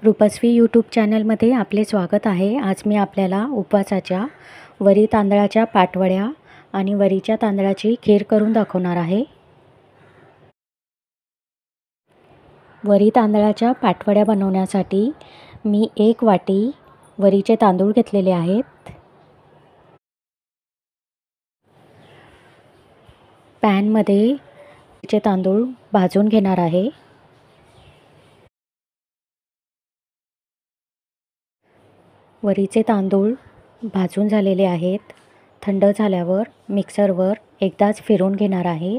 Rupashree YouTube चॅनलमध्ये आपले स्वागत आहे। आज मी आपल्याला उपवासाच्या वरी तांदळाच्या पाटवड्या आणि वरीच्या तांदळाची खीर करून दाखवणार आहे। वरी तांदळाच्या पाटवड्या बनवण्यासाठी मी 1 वाटी वरीचे तांदूळ घेतलेले आहेत। पॅनमध्ये वरीचे तांदूळ भाजून घेणार आहे। वरीचे तांदूळ भाजून झालेले आहेत। थंड झाल्यावर मिक्सरवर एकदाच फिरवून घेणार आहे।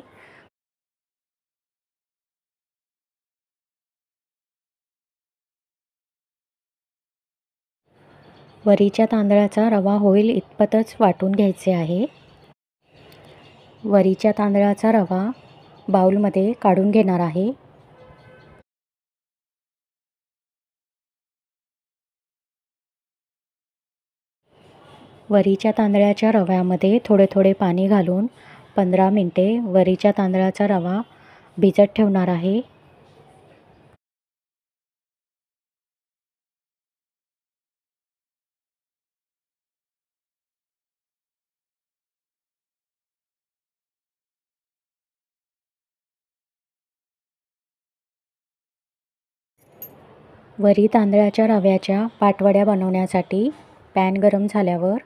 वरीच्या तांदळाचा रवा होईल इतपतच वाटून घ्यायचे आहे। वरीच्या तांदळाचा रवा बाउलमध्ये काढून घेणार आहे। वरीच्या तांदळाच्या रव्यामध्ये थोडे थोडे पाणी घालून 15 मिनिटे वरीच्या तांदळाचा रवा भिजत ठेवणार आहे। वरी तांदळाच्या रव्याच्या पाटवड्या बनवण्यासाठी पॅन गरम झाल्यावर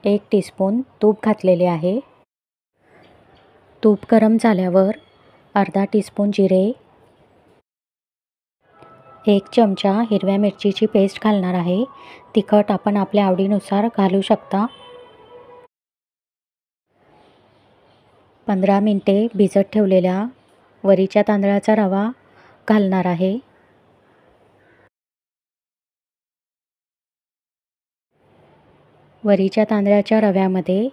1 टीस्पून तूप घातलेले आहे। तूप गरम झाल्यावर अर्धा टीस्पून जिरे, 1 चमचा हिरव्या मिरचीची पेस्ट घालणार आहे। तिखट आपण आपल्या आवडीनुसार घालू शकता। 15 मिनिटे भिजत ठेवलेल्या वरीच्या तांदळाचा रवा घालणार आहे। वरीच्या तांदळाच्या रव्यामध्ये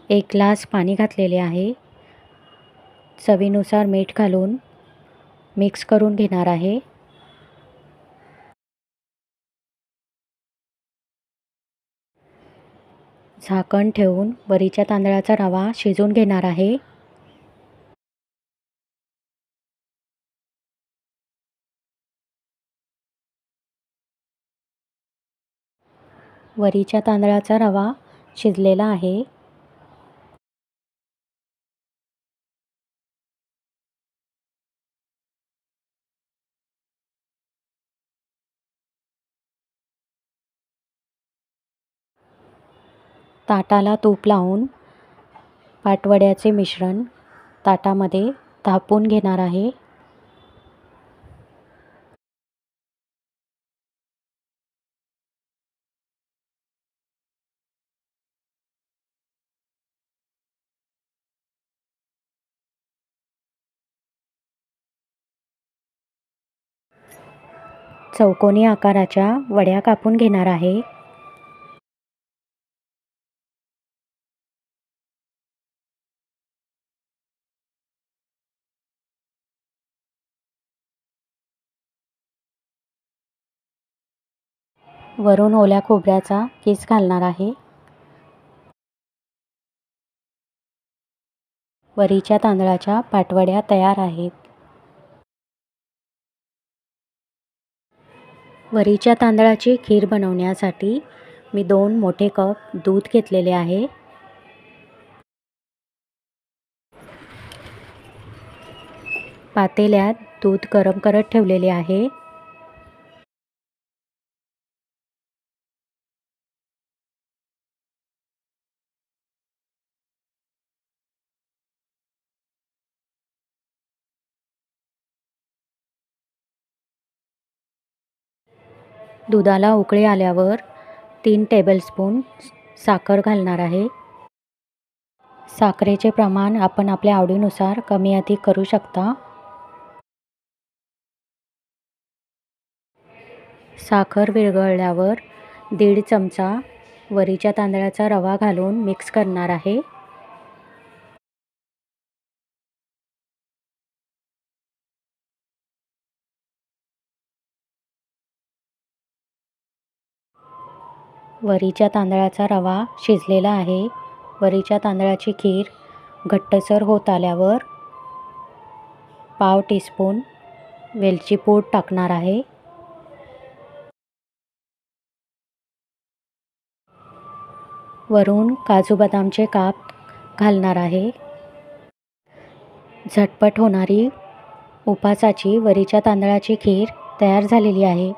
1 ग्लास पाणी घातलेले आहे। चवीनुसार मीठ घालून मिक्स करून घेणार आहे। झाकण ठेवून वरीच्या तांदळाचा रवा शिजवून घेणार आहे। वरीच्या तांदळाचा रवा शिजलेला आहे। ताटाला तूप लावून पाटवड्याचे मिश्रण ताटामध्ये थापून घेणार आहे। चौकोनी आकाराच्या वड्या कापून घेणार आहे। वरून ओल्या खोबऱ्याचा किस घालणार आहे। वरीच्या तांदळाच्या पाटवड्या तयार आहेत। वरीच्या तांदळाची खीर बनवण्यासाठी मी 2 मोठे कप दूध घेतलेले आहे। पातेल्यात दूध गरम करत ठेवलेले आहे। दुधाला उकळी आल्यावर 3 टेबलस्पून साखर घालणार आहे। साखरेचे प्रमाण आपण आपल्या आवडीनुसार कमी अधिक करू शकता। साखर विरघळल्यावर 1.5 चमचा वरीच्या तांदळाचा रवा घालून मिक्स करणार आहे। वरीच्या तांदळाचा रवा शिजलेला आहे। वरीच्या तांदळाची खीर घट्टसर होत आल्यावर पाव टीस्पून वेलची पूड टाकणार आहे। वरून काजू बदामचे काप घालणार आहे. झटपट होणारी उपासाची वरीच्या तांदळाची खीर तयार झालेली आहे.